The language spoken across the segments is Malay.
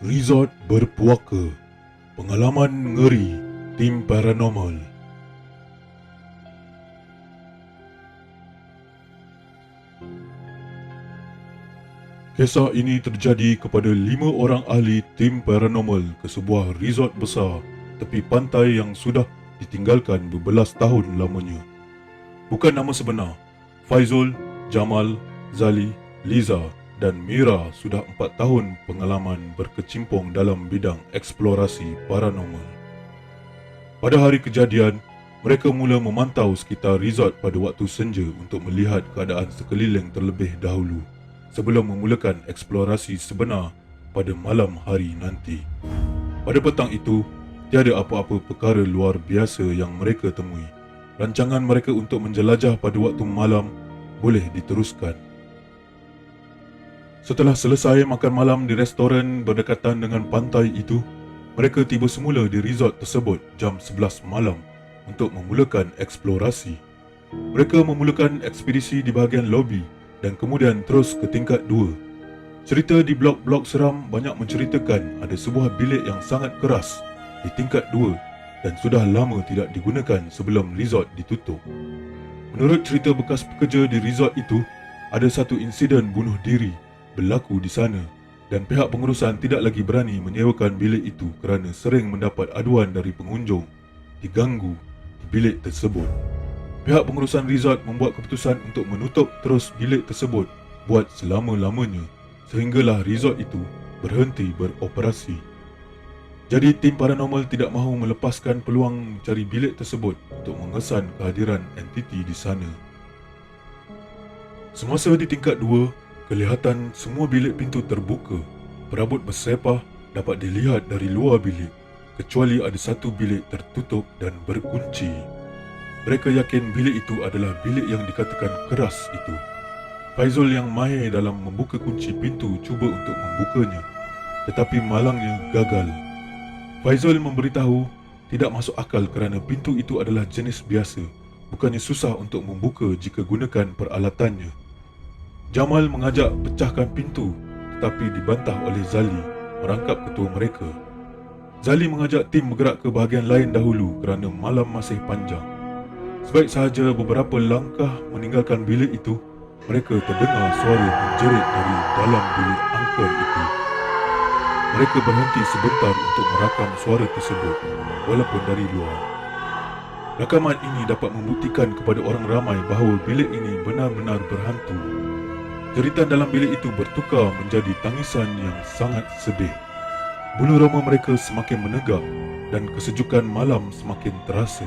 Resort berpuaka. Pengalaman ngeri tim paranormal. Kisah ini terjadi kepada 5 orang ahli tim paranormal ke sebuah resort besar tepi pantai yang sudah ditinggalkan berbelas tahun lamanya. Bukan nama sebenar, Faizul, Jamal, Zali, Liza dan Mira sudah 4 tahun pengalaman berkecimpung dalam bidang eksplorasi paranormal. Pada hari kejadian, mereka mula memantau sekitar resort pada waktu senja untuk melihat keadaan sekeliling terlebih dahulu sebelum memulakan eksplorasi sebenar pada malam hari nanti. Pada petang itu, tiada apa-apa perkara luar biasa yang mereka temui. Rancangan mereka untuk menjelajah pada waktu malam boleh diteruskan. Setelah selesai makan malam di restoran berdekatan dengan pantai itu, mereka tiba semula di resort tersebut jam 11 malam untuk memulakan eksplorasi. Mereka memulakan ekspedisi di bahagian lobi dan kemudian terus ke tingkat 2. Cerita di blog-blog seram banyak menceritakan ada sebuah bilik yang sangat keras di tingkat 2 dan sudah lama tidak digunakan sebelum resort ditutup. Menurut cerita bekas pekerja di resort itu, ada satu insiden bunuh diri berlaku di sana dan pihak pengurusan tidak lagi berani menyewakan bilik itu kerana sering mendapat aduan dari pengunjung diganggu di bilik tersebut. Pihak pengurusan resort membuat keputusan untuk menutup terus bilik tersebut buat selama-lamanya sehinggalah resort itu berhenti beroperasi. Jadi tim paranormal tidak mahu melepaskan peluang mencari bilik tersebut untuk mengesan kehadiran entiti di sana. Semasa di tingkat 2, kelihatan semua bilik pintu terbuka. Perabot bersepah dapat dilihat dari luar bilik kecuali ada satu bilik tertutup dan berkunci. Mereka yakin bilik itu adalah bilik yang dikatakan keras itu. Faizul yang mahir dalam membuka kunci pintu cuba untuk membukanya, tetapi malangnya gagal. Faizul memberitahu tidak masuk akal kerana pintu itu adalah jenis biasa, bukannya susah untuk membuka jika gunakan peralatannya. Jamal mengajak pecahkan pintu tetapi dibantah oleh Zali, merangkap ketua mereka. Zali mengajak tim bergerak ke bahagian lain dahulu kerana malam masih panjang. Sebaik sahaja beberapa langkah meninggalkan bilik itu, mereka terdengar suara menjerit dari dalam bilik angker itu. Mereka berhenti sebentar untuk merakam suara tersebut, walaupun dari luar. Rakaman ini dapat membuktikan kepada orang ramai bahawa bilik ini benar-benar berhantu. Jeritan dalam bilik itu bertukar menjadi tangisan yang sangat sedih. Bulu roma mereka semakin menegak dan kesejukan malam semakin terasa.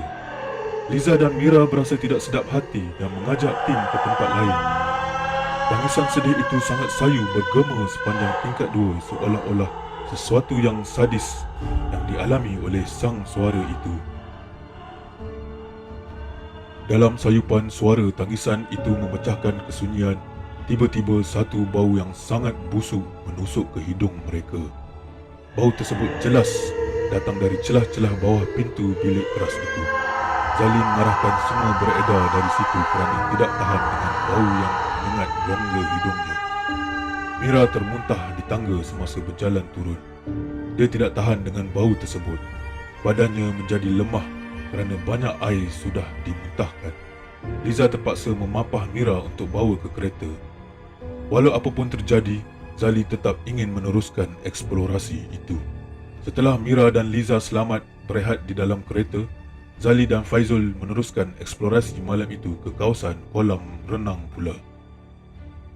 Liza dan Mira berasa tidak sedap hati dan mengajak tim ke tempat lain. Tangisan sedih itu sangat sayu bergema sepanjang tingkat 2 seolah-olah sesuatu yang sadis yang dialami oleh sang suara itu. Dalam sayupan suara tangisan itu memecahkan kesunyian, tiba-tiba satu bau yang sangat busuk menusuk ke hidung mereka. Bau tersebut jelas datang dari celah-celah bawah pintu bilik keras itu. Zali mengarahkan semua beredar dari situ kerana tidak tahan dengan bau yang menyengat rongga hidungnya. Mira termuntah di tangga semasa berjalan turun. Dia tidak tahan dengan bau tersebut. Badannya menjadi lemah kerana banyak air sudah dimuntahkan. Liza terpaksa memapah Mira untuk bawa ke kereta. Walau apapun terjadi, Zali tetap ingin meneruskan eksplorasi itu. Setelah Mira dan Liza selamat berehat di dalam kereta, Zali dan Faizul meneruskan eksplorasi malam itu ke kawasan kolam renang pula.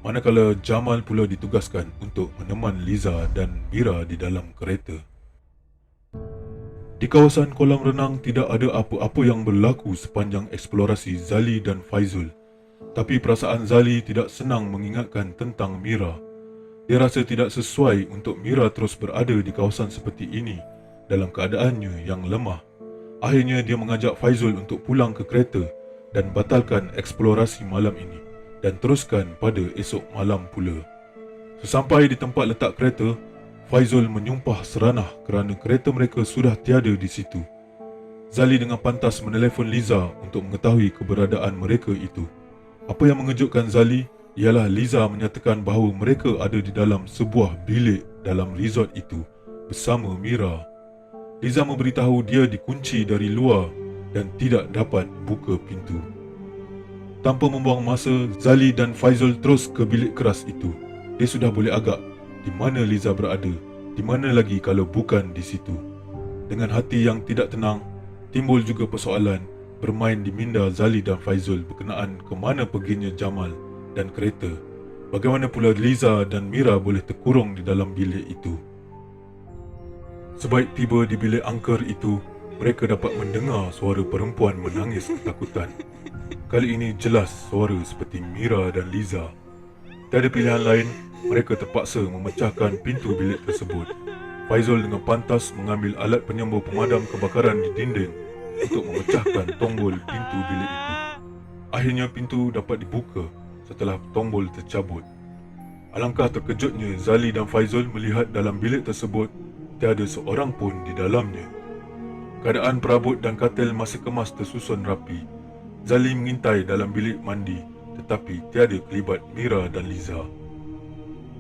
Manakala Jamal pula ditugaskan untuk meneman Liza dan Mira di dalam kereta. Di kawasan kolam renang tidak ada apa-apa yang berlaku sepanjang eksplorasi Zali dan Faizul. Tapi perasaan Zali tidak senang mengingatkan tentang Mira. Dia rasa tidak sesuai untuk Mira terus berada di kawasan seperti ini dalam keadaannya yang lemah. Akhirnya dia mengajak Faizul untuk pulang ke kereta dan batalkan eksplorasi malam ini dan teruskan pada esok malam pula. Sesampai di tempat letak kereta, Faizul menyumpah seranah kerana kereta mereka sudah tiada di situ. Zali dengan pantas menelefon Liza untuk mengetahui keberadaan mereka itu. Apa yang mengejutkan Zali ialah Liza menyatakan bahawa mereka ada di dalam sebuah bilik dalam resort itu bersama Mira. Liza memberitahu dia dikunci dari luar dan tidak dapat buka pintu. Tanpa membuang masa, Zali dan Faizal terus ke bilik keras itu. Dia sudah boleh agak di mana Liza berada, di mana lagi kalau bukan di situ. Dengan hati yang tidak tenang, timbul juga persoalan bermain di minda Zali dan Faizal berkenaan ke mana perginya Jamal dan kereta. Bagaimana pula Liza dan Mira boleh terkurung di dalam bilik itu? Sebaik tiba di bilik angker itu, mereka dapat mendengar suara perempuan menangis ketakutan. Kali ini jelas suara seperti Mira dan Liza. Tiada pilihan lain, mereka terpaksa memecahkan pintu bilik tersebut. Faizal dengan pantas mengambil alat penyembur pemadam kebakaran di dinding untuk memecahkan tombol pintu bilik itu. Akhirnya pintu dapat dibuka setelah tombol tercabut. Alangkah terkejutnya Zali dan Faizal melihat dalam bilik tersebut tiada seorang pun di dalamnya. Keadaan perabot dan katil masih kemas tersusun rapi. Zali mengintai dalam bilik mandi, tetapi tiada kelibat Mira dan Liza.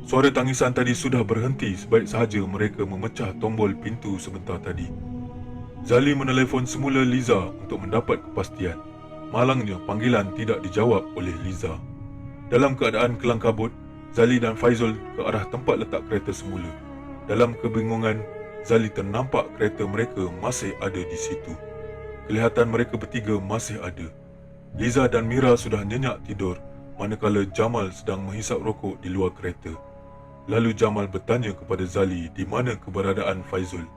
Suara tangisan tadi sudah berhenti sebaik sahaja mereka memecah tombol pintu sebentar tadi. Zali menelefon semula Liza untuk mendapat kepastian. Malangnya panggilan tidak dijawab oleh Liza. Dalam keadaan kelang kabut, Zali dan Faizal ke arah tempat letak kereta semula. Dalam kebingungan, Zali ternampak kereta mereka masih ada di situ. Kelihatan mereka bertiga masih ada. Liza dan Mira sudah nyenyak tidur, manakala Jamal sedang menghisap rokok di luar kereta. Lalu Jamal bertanya kepada Zali di mana keberadaan Faizal.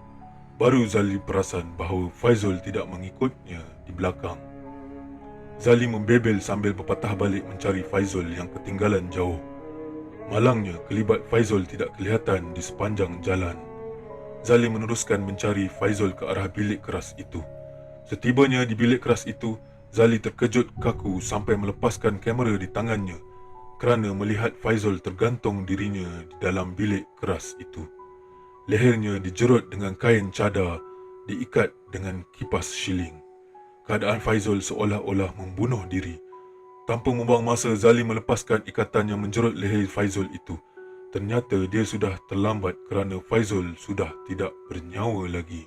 Baru Zali perasan bahawa Faizal tidak mengikutnya di belakang. Zali membebel sambil berpatah balik mencari Faizal yang ketinggalan jauh. Malangnya, kelibat Faizal tidak kelihatan di sepanjang jalan. Zali meneruskan mencari Faizal ke arah bilik keras itu. Setibanya di bilik keras itu, Zali terkejut kaku sampai melepaskan kamera di tangannya kerana melihat Faizal tergantung dirinya di dalam bilik keras itu. Lehernya dijerut dengan kain cadar, diikat dengan kipas shilling. Keadaan Faizal seolah-olah membunuh diri. Tanpa membuang masa, Zali melepaskan ikatan yang menjerut leher Faizal itu. Ternyata dia sudah terlambat kerana Faizal sudah tidak bernyawa lagi.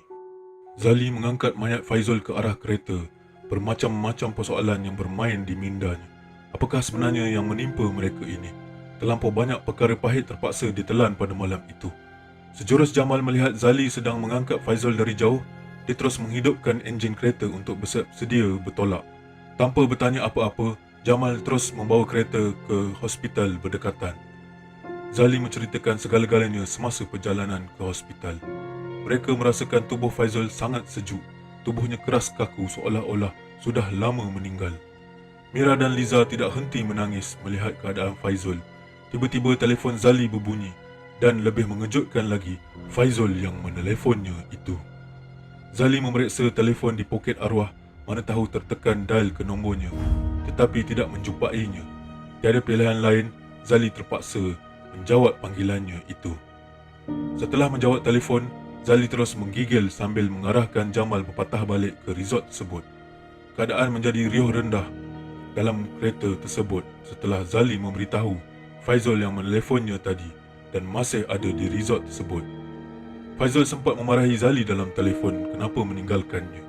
Zali mengangkat mayat Faizal ke arah kereta. Bermacam-macam persoalan yang bermain di mindanya. Apakah sebenarnya yang menimpa mereka ini? Terlampau banyak perkara pahit terpaksa ditelan pada malam itu. Sejurus Jamal melihat Zali sedang mengangkat Faizal dari jauh, dia terus menghidupkan enjin kereta untuk bersiap sedia bertolak. Tanpa bertanya apa-apa, Jamal terus membawa kereta ke hospital berdekatan. Zali menceritakan segala-galanya semasa perjalanan ke hospital. Mereka merasakan tubuh Faizal sangat sejuk. Tubuhnya keras kaku seolah-olah sudah lama meninggal. Mira dan Liza tidak henti menangis melihat keadaan Faizal. Tiba-tiba telefon Zali berbunyi dan lebih mengejutkan lagi, Faizal yang menelefonnya itu. Zali memeriksa telefon di poket arwah, mana tahu tertekan dial ke nombornya, tetapi tidak menjumpainya. Tiada pilihan lain, Zali terpaksa menjawab panggilannya itu. Setelah menjawab telefon, Zali terus menggigil sambil mengarahkan Jamal berpatah balik ke resort tersebut. Keadaan menjadi riuh rendah dalam kereta tersebut setelah Zali memberitahu Faizal yang menelefonnya tadi dan masih ada di resort tersebut. Faizal sempat memarahi Zali dalam telefon kenapa meninggalkannya.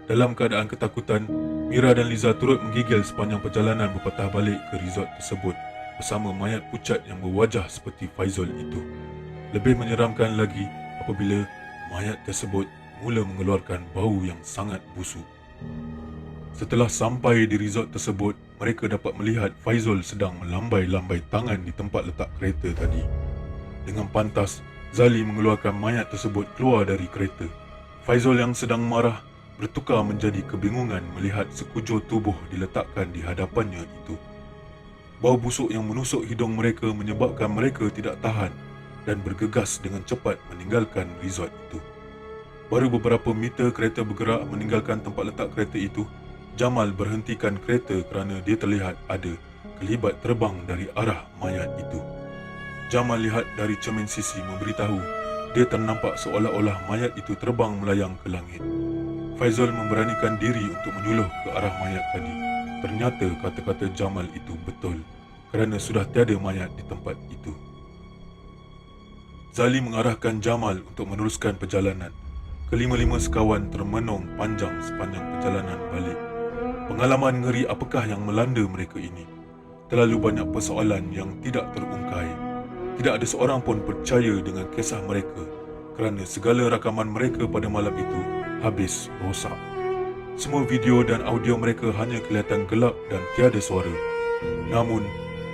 Dalam keadaan ketakutan, Mira dan Liza turut menggigil sepanjang perjalanan berpatah balik ke resort tersebut bersama mayat pucat yang berwajah seperti Faizal itu. Lebih menyeramkan lagi apabila mayat tersebut mula mengeluarkan bau yang sangat busuk. Setelah sampai di resort tersebut, mereka dapat melihat Faizal sedang melambai-lambai tangan di tempat letak kereta tadi. Dengan pantas, Zali mengeluarkan mayat tersebut keluar dari kereta. Faizal yang sedang marah bertukar menjadi kebingungan melihat sekujur tubuh diletakkan di hadapannya itu. Bau busuk yang menusuk hidung mereka menyebabkan mereka tidak tahan dan bergegas dengan cepat meninggalkan resort itu. Baru beberapa meter kereta bergerak meninggalkan tempat letak kereta itu, Jamal berhentikan kereta kerana dia terlihat ada kelibat terbang dari arah mayat itu. Jamal lihat dari cermin sisi memberitahu dia ternampak seolah-olah mayat itu terbang melayang ke langit. Faizal memberanikan diri untuk menyuluh ke arah mayat tadi. Ternyata kata-kata Jamal itu betul kerana sudah tiada mayat di tempat itu. Zali mengarahkan Jamal untuk meneruskan perjalanan. Kelima-lima sekawan termenung panjang sepanjang perjalanan balik. Pengalaman ngeri apakah yang melanda mereka ini? Terlalu banyak persoalan yang tidak terungkai. Tidak ada seorang pun percaya dengan kisah mereka kerana segala rakaman mereka pada malam itu habis rosak. Semua video dan audio mereka hanya kelihatan gelap dan tiada suara. Namun,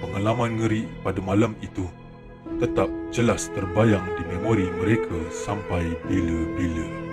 pengalaman ngeri pada malam itu tetap jelas terbayang di memori mereka sampai bila-bila.